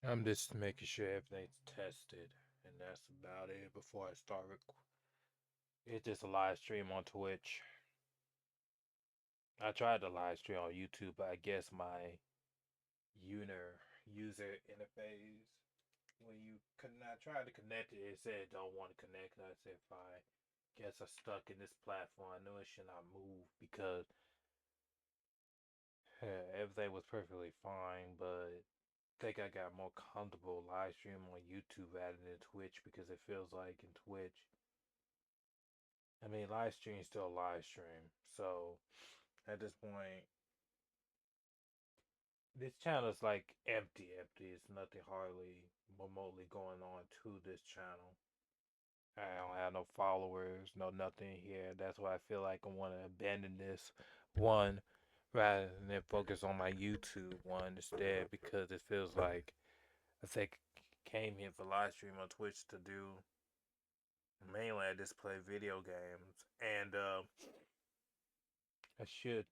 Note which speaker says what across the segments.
Speaker 1: I'm just making sure everything's tested, and that's about it before I start. It's just a live stream on Twitch. I tried to live stream on YouTube, but I guess my user interface, when you could not try to connect it, it said don't want to connect. And I said fine. Guess I stuck in this platform. I knew it should not move because everything was perfectly fine, but I think I got more comfortable live stream on YouTube rather than Twitch because it feels like in Twitch, I mean, live stream is still a live stream. So at this point, this channel is like empty. It's nothing hardly remotely going on to this channel. I don't have no followers, no nothing here. That's why I feel like I want to abandon this one rather than focus on my YouTube one instead because it feels like I think I came here for live stream on Twitch to do mainly I just play video games and I should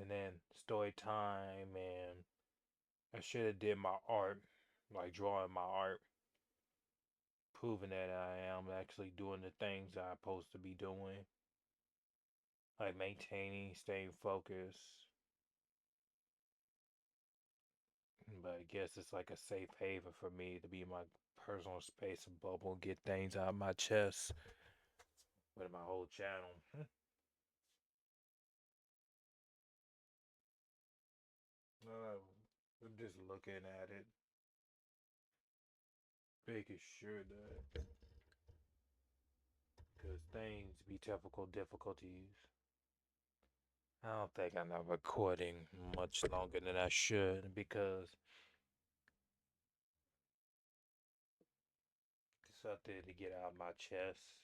Speaker 1: and then story time and I should have did my art, like drawing my art, proving that I am actually doing the things I'm supposed to be doing, like maintaining, staying focused. But I guess it's like a safe haven for me to be my personal space and bubble, get things out of my chest with my whole channel. I'm just looking at it, making sure that because things be difficulties. I don't think I'm not recording much longer than I should because it's something to get out of my chest.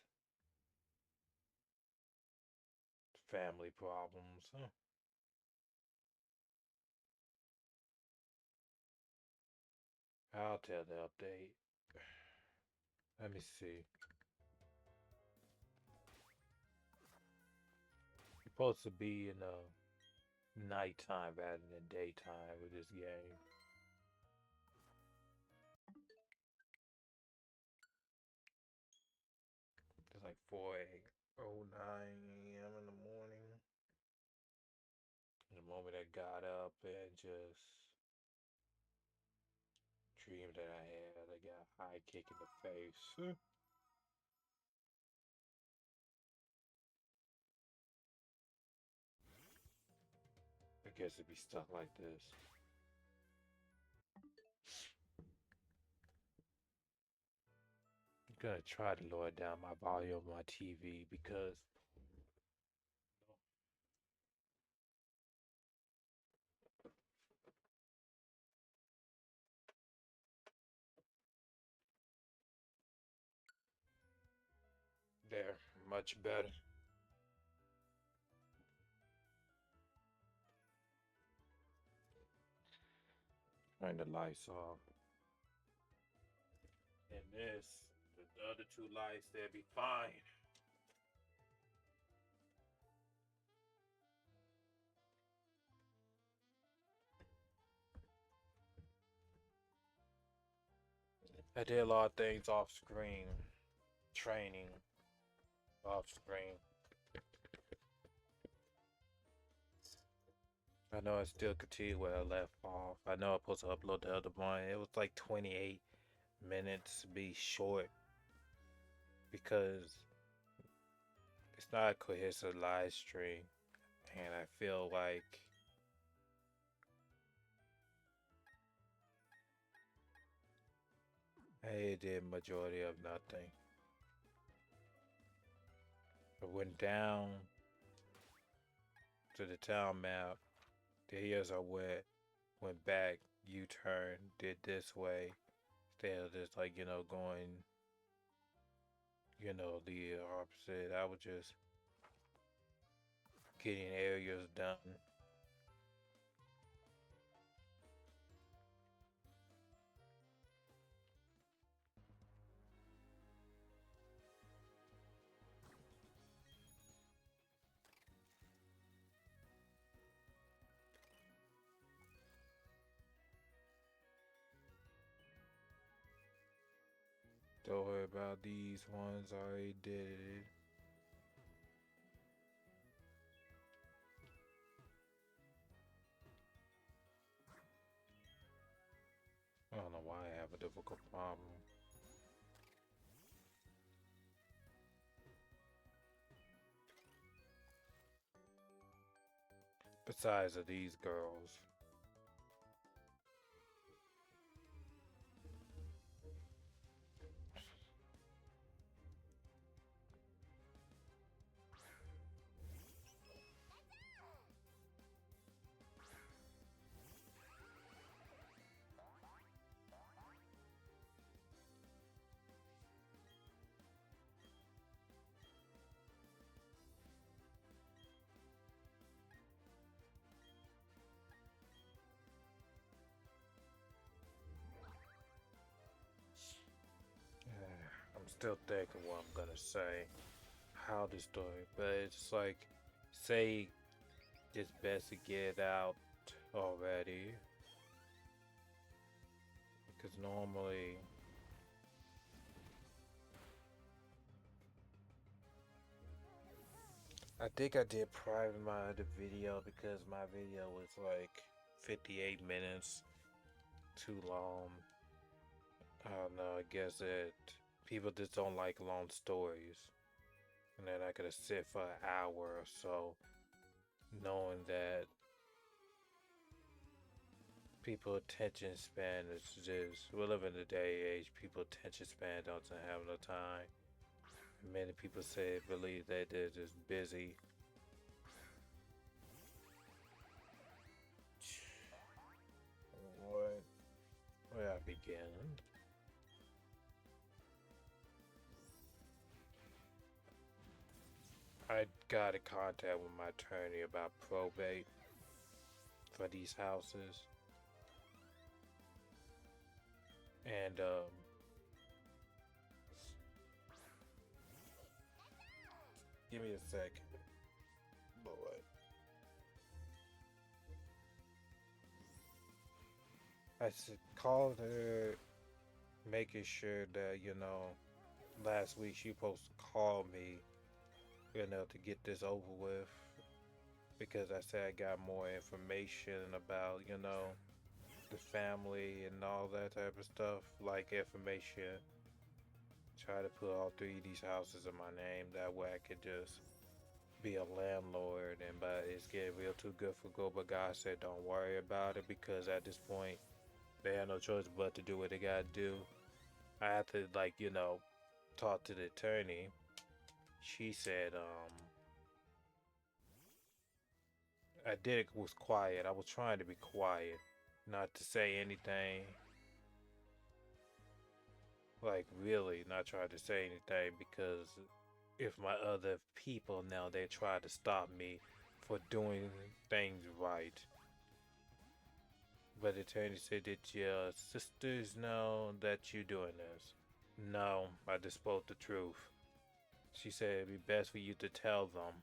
Speaker 1: Family problems. Huh? I'll tell the update. Let me see. You're supposed to be in nighttime rather than daytime with this game. It's like 4:09 a.m. in the morning. The moment I got up and just dream that I had. I got a high kick in the face. I guess it'd be stuff like this. I'm gonna try to lower down my volume of my TV because they're much better. Turn the lights off. And the other two lights, they'll be fine. I did a lot of things off screen, training off screen. I know I still continue where I left off. I know I'm supposed to upload the other one. It was like 28 minutes to be short because it's not a cohesive live stream. And I feel like I did majority of nothing. I went down to the town map. The hills are wet. Went back, U-turn, did this way. Instead of just like, going, the opposite. I was just getting areas done. Don't worry about these ones. I already did it. I don't know why I have a difficult problem. Besides of these girls. I'm still thinking what I'm gonna say. How the story, but it's like, say, it's best to get it out already. Because normally, I think I did private my other video because my video was like 58 minutes too long. I don't know, I guess that people just don't like long stories. And then I could have sit for an hour or so knowing that people attention span is just, we live in the day age, people attention span doesn't have no time. Many people say believe that they're just busy. What? Where I begin? I got in contact with my attorney about probate for these houses. And give me a second. Lord. I called her, making sure that, last week she supposed to call me, to get this over with. Because I said I got more information about, the family and all that type of stuff. Like information. Try to put all three of these houses in my name. That way I could just be a landlord. But it's getting real too good for gold. But God said don't worry about it because at this point they have no choice but to do what they gotta do. I have to talk to the attorney. She said I did was quiet. I was trying to be quiet, not to say anything. Like really not trying to say anything because if my other people now they try to stop me for doing things right. But the attorney said that your sisters know that you doing this. No, I just spoke the truth. She said it'd be best for you to tell them.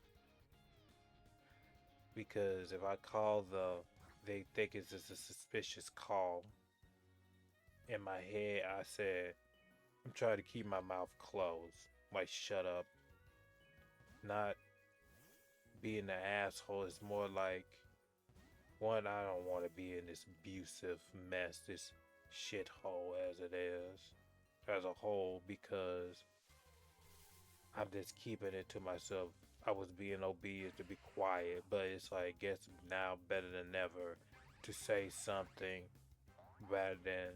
Speaker 1: Because if I call they think it's just a suspicious call. In my head, I said, I'm trying to keep my mouth closed. Like, shut up. Not being an asshole. It's more like, one, I don't want to be in this abusive mess, this shithole as it is, as a whole, because I'm just keeping it to myself. I was being obedient to be quiet, but it's like, guess now better than ever to say something rather than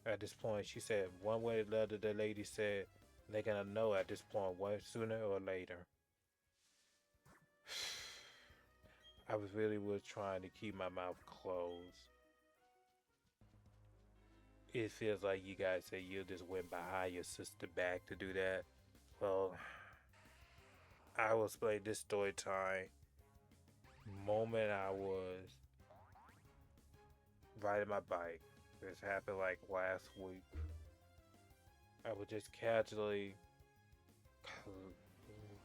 Speaker 1: at this point. She said one way or the other, the lady said they're gonna know at this point, one sooner or later. I was trying to keep my mouth closed. It feels like you guys say you just went behind your sister back to do that. Well, I will explain this story time. Moment I was riding my bike. This happened like last week. I was just casually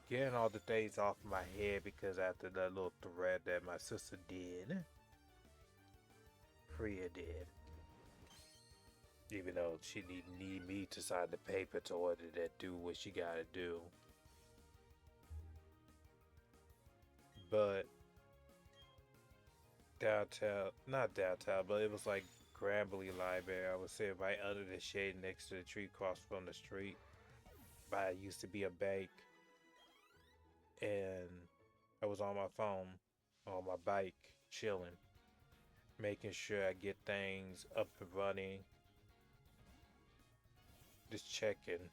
Speaker 1: getting all the things off my head because after that little threat that my sister did, Priya did. even though she need me to sign the paper to order that do what she gotta do. But downtown, not downtown, but it was like Grambly Library. I was sitting right under the shade next to the tree across from the street. But it used to be a bank, and I was on my phone, on my bike, chilling, making sure I get things up and running, just checking.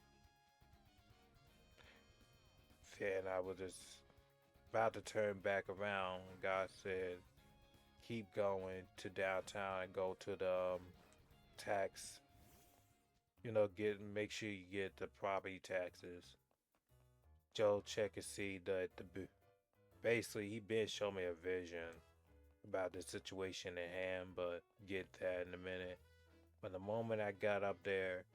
Speaker 1: And I was just about to turn back around. God said, keep going to downtown and go to the tax. Make sure you get the property taxes. Joe check and see basically he been showing me a vision about the situation at hand, but get that in a minute. But the moment I got up there,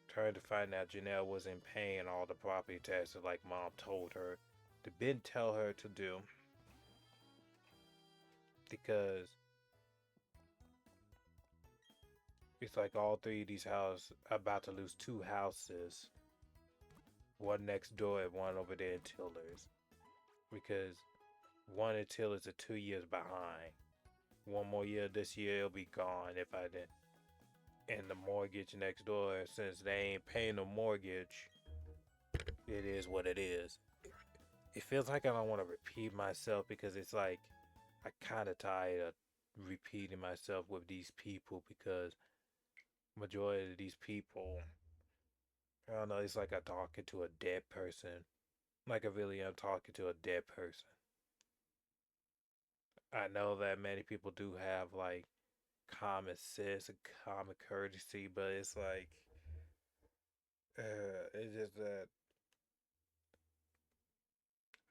Speaker 1: turned to find out Janelle wasn't paying all the property taxes like mom told her to been tell her to do, because it's like all three of these houses about to lose two houses, one next door and one over there in Tillers, because one in Tillers are 2 years behind. One more year this year it'll be gone if I didn't. And the mortgage next door, since they ain't paying the mortgage, it is what it is. It feels like I don't want to repeat myself, because it's like I kind of tired of repeating myself with these people, because majority of these people, I don't know, it's like I'm talking to a dead person. Like I really am talking to a dead person. I know that many people do have like common sense and common courtesy, but it's like, it's just that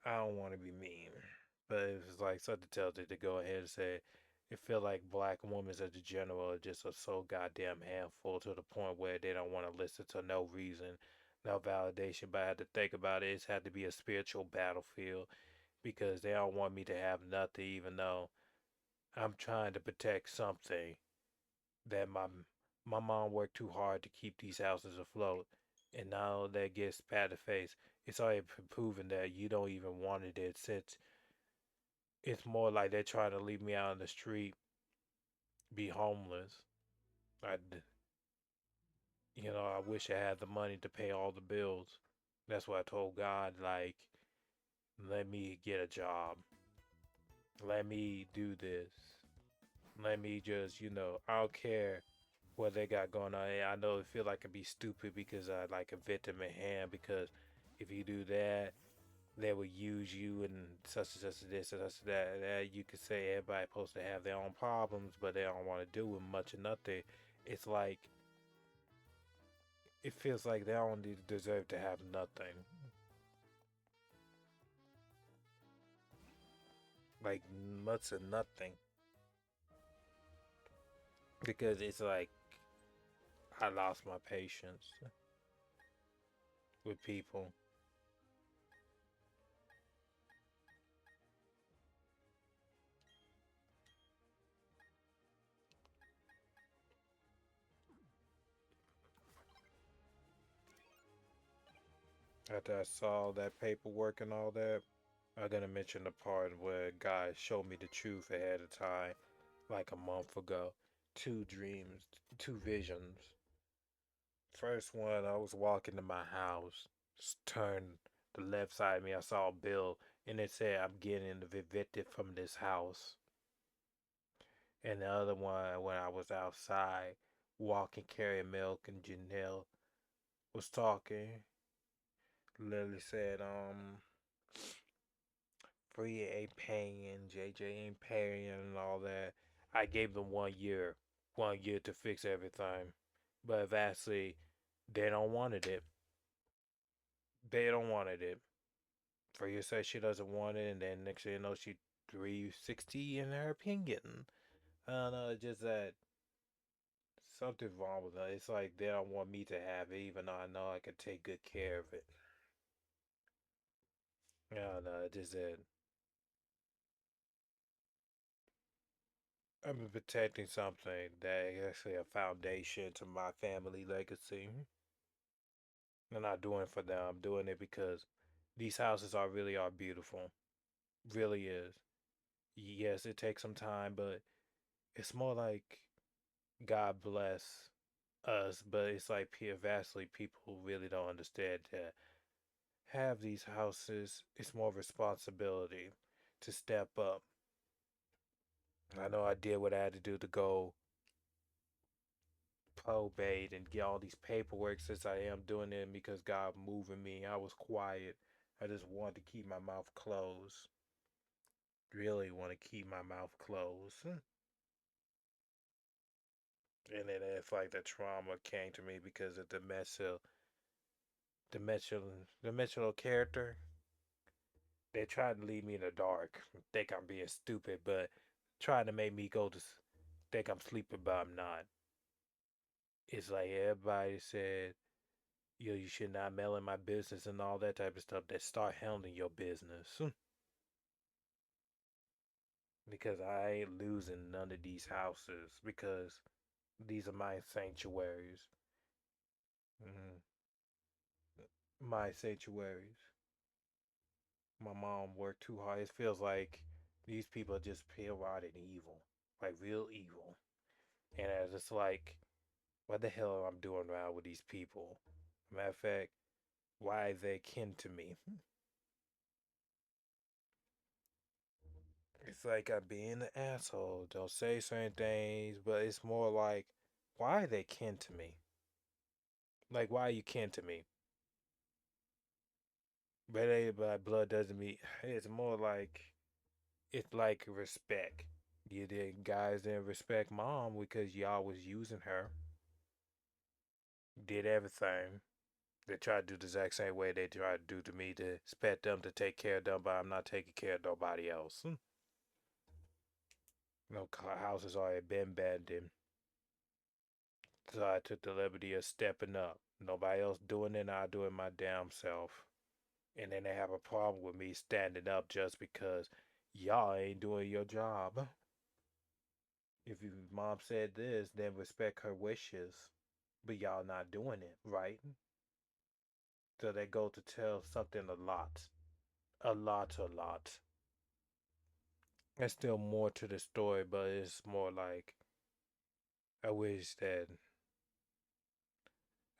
Speaker 1: I don't want to be mean. But it's like something tells it to go ahead and say, it feel like black women as a general are just a so goddamn handful, to the point where they don't want to listen to no reason, no validation. But I had to think about it. It's had to be a spiritual battlefield, because they don't want me to have nothing, even though I'm trying to protect something that my mom worked too hard to keep these houses afloat. And now that gets pat the face, it's already proven that you don't even want it, since it's more like they're trying to leave me out on the street, be homeless. I, I wish I had the money to pay all the bills. That's why I told God, like, let me get a job. Let me do this. Let me just, I don't care what they got going on. I know it feel like it'd be stupid because I like a victim in hand, because if you do that, they will use you and such and such and this and such and that. You could say everybody supposed to have their own problems, but they don't want to do with much or nothing. It's like it feels like they don't deserve to have nothing. Like much or nothing. Because it's like I lost my patience with people. After I saw that paperwork and all that, I'm gonna mention the part where God showed me the truth ahead of time, like a month ago. Two dreams, two visions. First one, I was walking to my house, turned the left side of me, I saw a bill, and it said, I'm getting evicted from this house. And the other one, when I was outside, walking, carrying milk, and Janelle was talking, literally said, Free ain't paying, JJ ain't paying, and all that. I gave them 1 year to fix everything. But vastly, they don't wanted it. They don't wanted it. Freya says she doesn't want it, and then next thing you know, she 360 in her opinion. I don't know, it's just that something's wrong with her. It's like they don't want me to have it, even though I know I can take good care of it. I don't know, it's just that I'm protecting something that is actually a foundation to my family legacy. I'm not doing it for them. I'm doing it because these houses are beautiful. Really is. Yes, it takes some time, but it's more like God bless us. But it's like vastly people really don't understand that have these houses. It's more responsibility to step up. I know I did what I had to do to go probate and get all these paperwork since I am doing it because God moving me. I was quiet. I just wanted to keep my mouth closed. Really want to keep my mouth closed. And then it's like the trauma came to me because of the dimensional character. They tried to lead me in the dark. Think I'm being stupid, but trying to make me go to think I'm sleeping, but I'm not. It's like everybody said, yo, you should not mail in my business and all that type of stuff. That start handling your business. Because I ain't losing none of these houses because these are my sanctuaries. Mm-hmm. My sanctuaries. My mom worked too hard. It feels like these people are just pure rotted evil, like real evil. And it's just like, what the hell am I doing around with these people? Matter of fact, why are they kin to me? It's like I'm being an asshole. Don't say certain things, but it's more like, why are they kin to me? Like, why are you kin to me? But by blood doesn't mean it's more like it's like respect. You did guys didn't respect mom because y'all was using her. Did everything. They tried to do the exact same way they tried to do to me to expect them to take care of them, but I'm not taking care of nobody else. No houses already been abandoned. So I took the liberty of stepping up. Nobody else doing it, I do it my damn self. And then they have a problem with me standing up just because y'all ain't doing your job. If your mom said this, then respect her wishes. But y'all not doing it, right? So they go to tell something a lot. A lot, a lot. There's still more to the story, but it's more like I wish that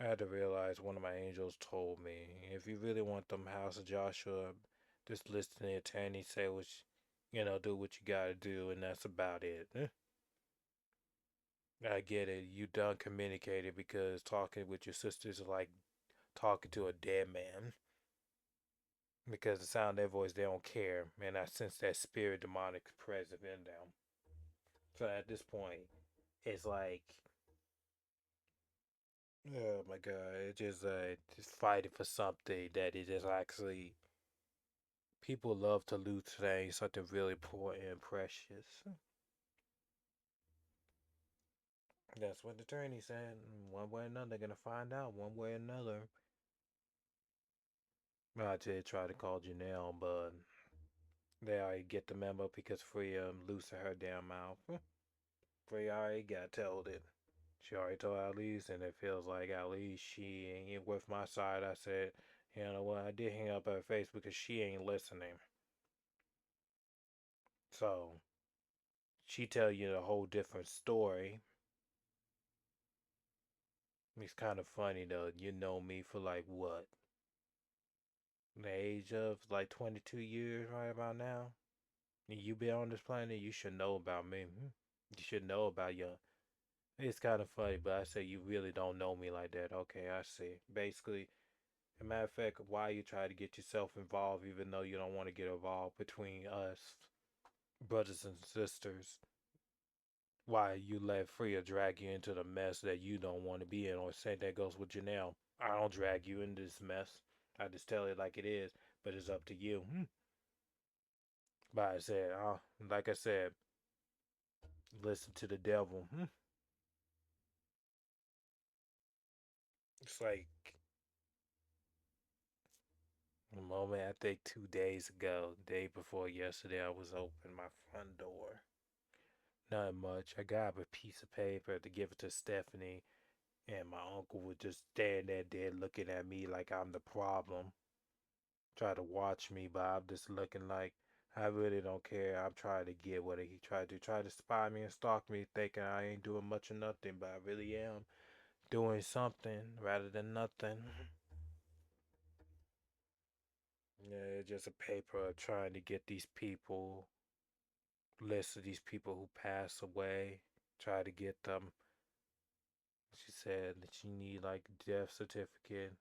Speaker 1: I had to realize one of my angels told me if you really want them House of Joshua, just listen to the attorney say what do what you gotta do, and that's about it. I get it. You done communicated because talking with your sisters is like talking to a dead man. Because the sound of their voice, they don't care. And I sense that spirit demonic present in them. So at this point, it's like, oh my god, it's just fighting for something that is just actually people love to lose things, something really important and precious. That's what the attorney said. One way or another, they're gonna find out one way or another. I did try to call Janelle, but they already get the memo because Freya loosened her damn mouth. Freya already got told it. She already told Alice, and it feels like Alice, she ain't with my side. I said, you know what, I did hang up her face because she ain't listening. So, she tell you a whole different story. It's kind of funny though. You know me for like what? The age of like 22 years right about now. And you been on this planet, you should know about me. You should know about your. It's kind of funny, but I say you really don't know me like that. Okay, I see. Basically, as a matter of fact, why you try to get yourself involved even though you don't want to get involved between us, brothers and sisters? Why you let Freya drag you into the mess that you don't want to be in? Or same that goes with Janelle. I don't drag you into this mess. I just tell it like it is, but it's up to you. But I said, like I said, listen to the devil. It's like a moment, I think 2 days ago, day before yesterday, I was opening my front door. Not much. I got a piece of paper to give it to Stephanie, and my uncle would just stand there looking at me like I'm the problem. Try to watch me, but I'm just looking like I really don't care. I'm trying to get what he tried to try to spy me and stalk me, thinking I ain't doing much or nothing, but I really am doing something rather than nothing. Yeah, it's just a paper trying to get these people, list of these people who passed away, try to get them. She said that she need like death certificate.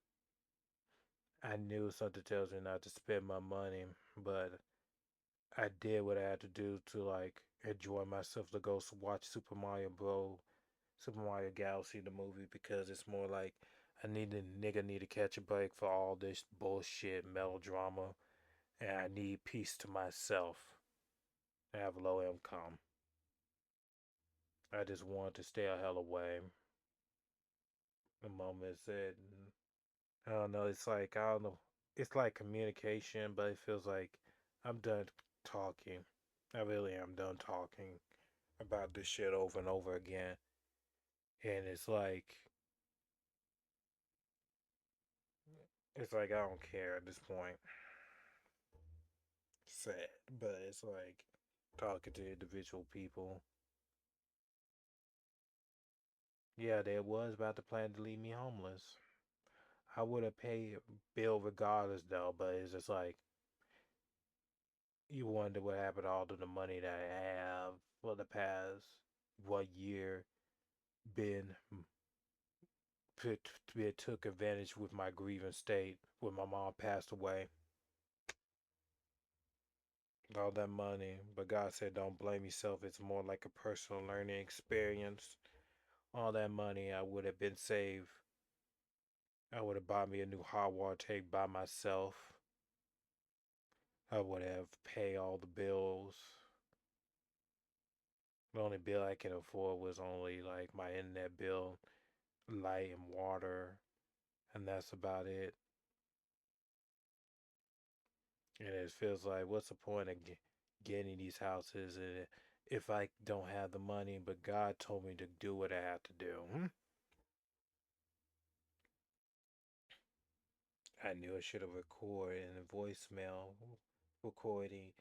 Speaker 1: I knew something tells me not to spend my money, but I did what I had to do to like enjoy myself to go watch Super Mario Galaxy the movie because it's more like I need a nigga need to catch a break for all this bullshit melodrama and I need peace to myself. I have low income. I just want to stay a hell away. The moment said, I don't know. It's like I don't know. It's like communication, but it feels like I'm done talking. I really am done talking about this shit over and over again. And it's like I don't care at this point. Sad, but it's like talking to individual people. Yeah, they was about to plan to leave me homeless. I would have paid bill regardless though, but it's just like you wonder what happened to all of the money that I have for the past what year been put took advantage with my grieving state when my mom passed away. All that money, but God said don't blame yourself. It's more like a personal learning experience. All that money I would have been saved. I would have bought me a new hot water tank by myself. I would have paid all the bills. The only bill I can afford was only like my internet bill, light and water, and that's about it. And it feels like, what's the point of getting these houses if I don't have the money? But God told me to do what I have to do. I knew I should have recorded in a voicemail recording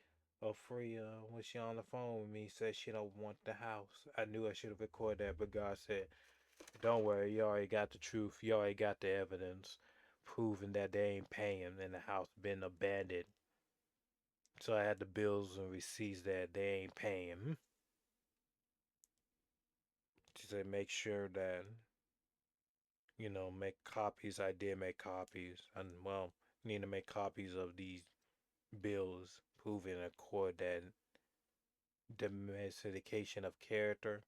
Speaker 1: of Freya when she on the phone with me said she don't want the house. I knew I should have recorded that, but God said, "Don't worry, you already got the truth. You already got the evidence, proving that they ain't paying and the house been abandoned." So I had the bills and receipts that they ain't paying. She said, "Make sure that make copies." I did make copies, and well, need to make copies of these bills proving a court that domestication of character.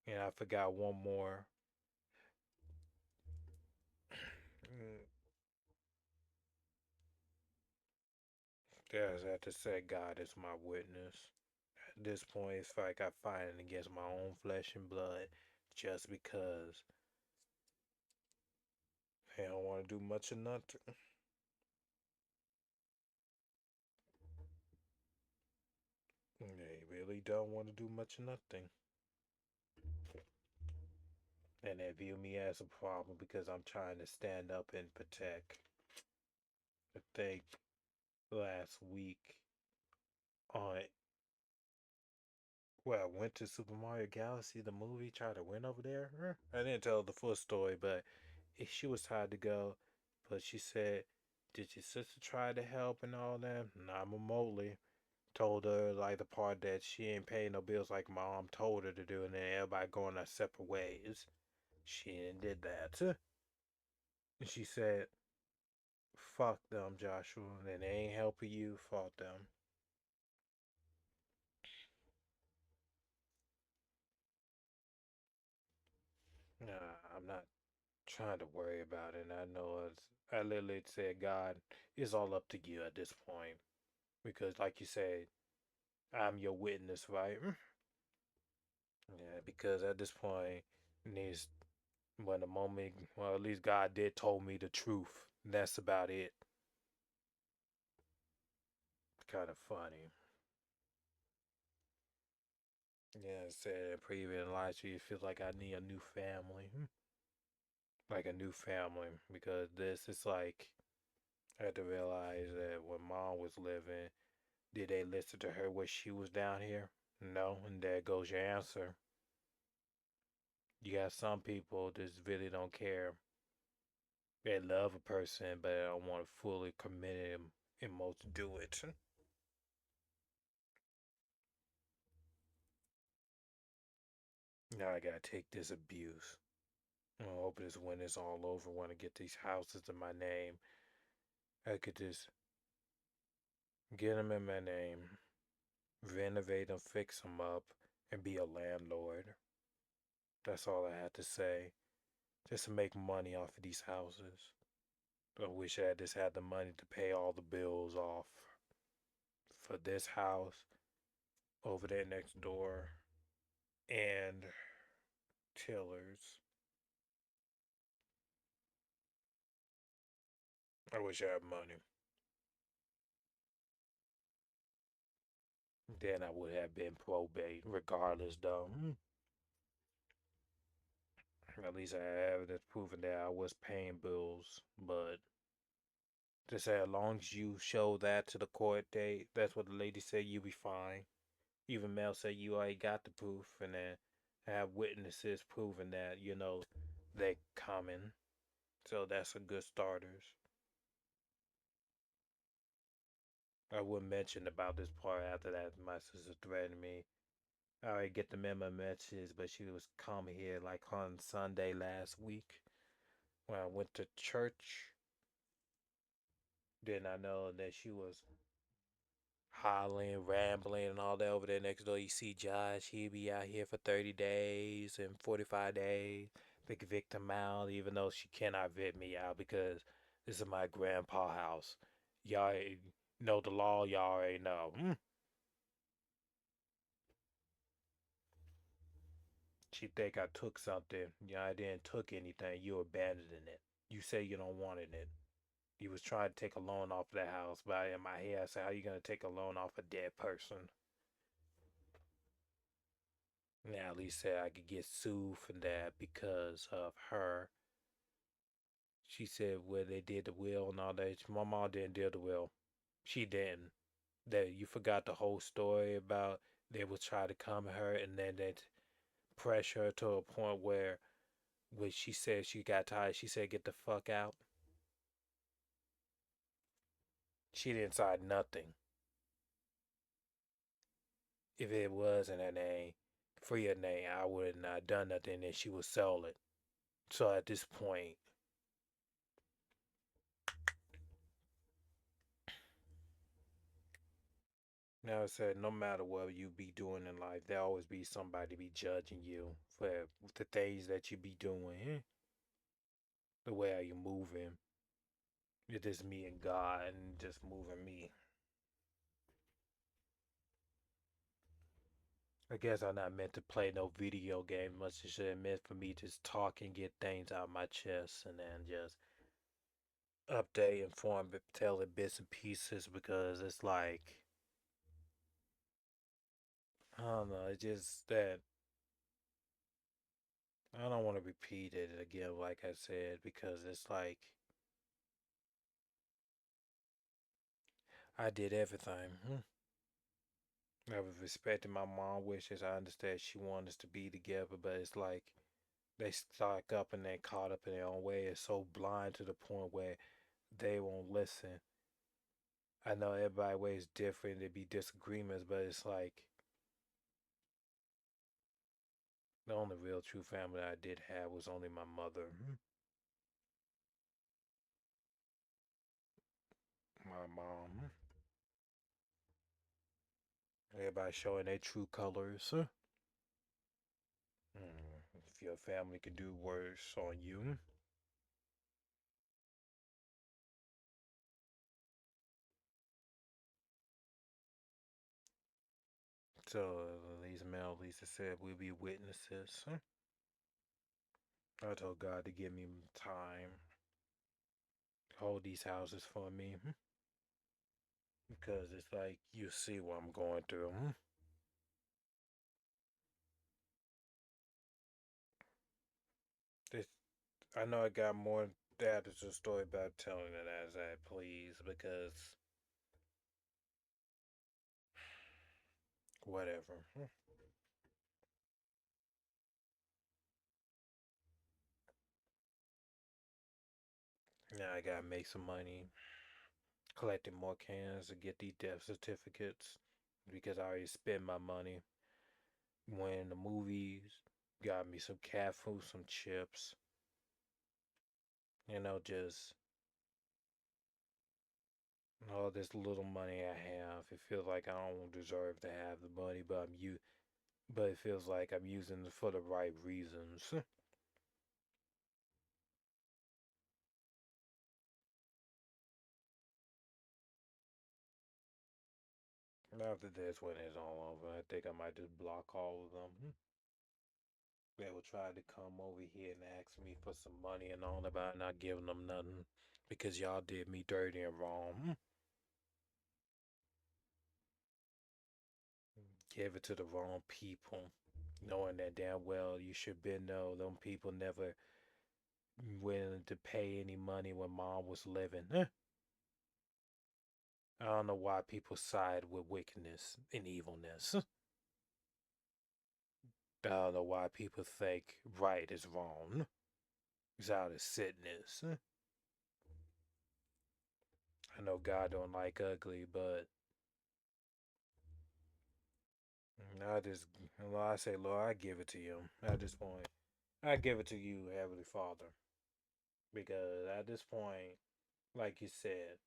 Speaker 1: And I forgot one more. Mm, There's I have to say God is my witness. At this point, it's like I fight against my own flesh and blood just because they don't want to do much of nothing. They really don't want to do much of nothing. And they view me as a problem because I'm trying to stand up and protect. I think last week on well, I went to Super Mario Galaxy, the movie, tried to win over there. I didn't tell the full story, but she was tired to go. But she said, "Did your sister try to help and all that?" Not remotely. Told her like the part that she ain't paying no bills like my mom told her to do, and then everybody going their separate ways. She ain't did that. And she said, "Fuck them, Joshua. And they ain't helping you. Fuck them." Nah, I'm not trying to worry about it. I know I literally said, God, it's all up to you at this point. Because, like you said, I'm your witness, right? Yeah, because at this point, needs when the moment, well, at least God did told me the truth. That's about it. Kind of funny. Yeah, I said in previous life, you feel like I need a new family. Like a new family. Because this is like, I had to realize that when mom was living, did they listen to her when she was down here? No, and there goes your answer. You got some people just really don't care. They love a person, but they don't want to fully commit emotion to do it. Now I gotta take this abuse. I hope this when it's all over, when I get these houses in my name, I could just get them in my name, renovate them, fix them up, and be a landlord. That's all I had to say. Just to make money off of these houses. I wish I just had the money to pay all the bills off for this house over there next door and Tiller's. I wish I had money. Then I would have been probate regardless, though. At least I have evidence proving that I was paying bills. But to say, as long as you show that to the court date, that's what the lady said, you'll be fine. Even Mel said you already got the proof, and then have witnesses proving that, they coming. So that's a good starters. I would mention about this part after that. My sister threatened me. I already get the memo messages, but she was coming here like on Sunday last week when I went to church. Then I know that she was hollering, rambling, and all that over there next door. You see Josh, he'll be out here for 30 days and 45 days. They convict him out, even though she cannot evict me out because this is my grandpa house. Y'all know the law, y'all already know. She think I took something. Yeah, I didn't took anything. You abandoning it. You say you don't want it. You was trying to take a loan off that house, but in my head I said, how you gonna take a loan off a dead person? Now at least said I could get sued for that because of her. She said where they did the will and all that. My mom didn't do the will. She didn't. That you forgot the whole story about they would try to come at her and then they pressure her to a point where when she said she got tired, she said get the fuck out. She didn't sign nothing. If it was in her name, free her name, I would have not done nothing and she would sell it. So at this point, now I said, no matter what you be doing in life, there always be somebody be judging you for the things that you be doing, the way you moving. It's just me and God and just moving me. I guess I'm not meant to play no video game much as it meant for me to just talk and get things out of my chest and then just update, inform, tell it bits and pieces because it's like I don't know, it's just that I don't want to repeat it again, like I said, because it's like I did everything. I was respecting my mom wishes. I understand she wanted us to be together, but it's like they stuck up and they caught up in their own way. It's so blind to the point where they won't listen. I know everybody ways different. There'd be disagreements, but it's like the only real true family I did have was only my mother, my mom. Everybody showing their true colors. If your family can do worse on you. So Lisa Mel Lisa said we'll be witnesses. I told God to give me time, hold these houses for me, because it's like you see what I'm going through. I know I got more. That is a story about telling it as that, please, because whatever. Now I gotta make some money collecting more cans to get these death certificates because I already spent my money. Went the movies, got me some cat food, some chips. Just all this little money I have. It feels like I don't deserve to have the money, but it feels like I'm using it for the right reasons. After this, when it's all over, I think I might just block all of them. They will try to come over here and ask me for some money and all about not giving them nothing because y'all did me dirty and wrong. Give it to the wrong people, knowing that damn well you should be know them people never willing to pay any money when mom was living. I don't know why people side with wickedness and evilness. I don't know why people think right is wrong. It's out of sickness. I know God don't like ugly, but I just, I say, Lord, I give it to you at this point. I give it to you, Heavenly Father, because at this point, like you said,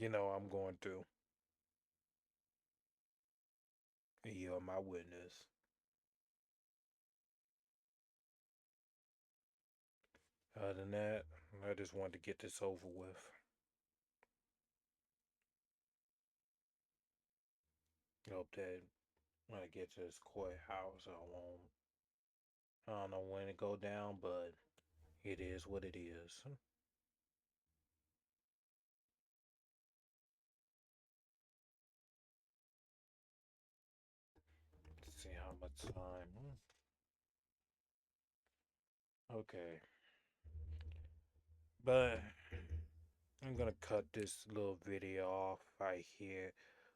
Speaker 1: I'm going through. You're my witness. Other than that, I just want to get this over with. Hope that when I get to this courthouse, I don't know when it go down, but it is what it is. Let's see how much time. Okay, but I'm gonna cut this little video off right here.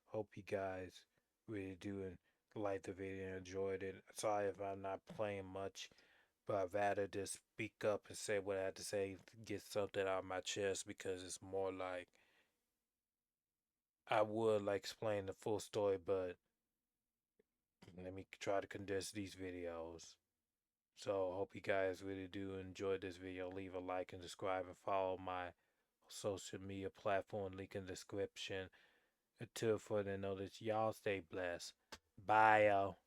Speaker 1: Hope you guys really do like the video and enjoyed it. Sorry if I'm not playing much, but I'd rather just speak up and say what I had to say, get something out of my chest because it's more like I would like explain the full story, but let me try to condense these videos. So hope you guys really do enjoy this video. Leave a like and subscribe and follow my social media platform link in the description. Until further notice, y'all stay blessed. Bye, y'all.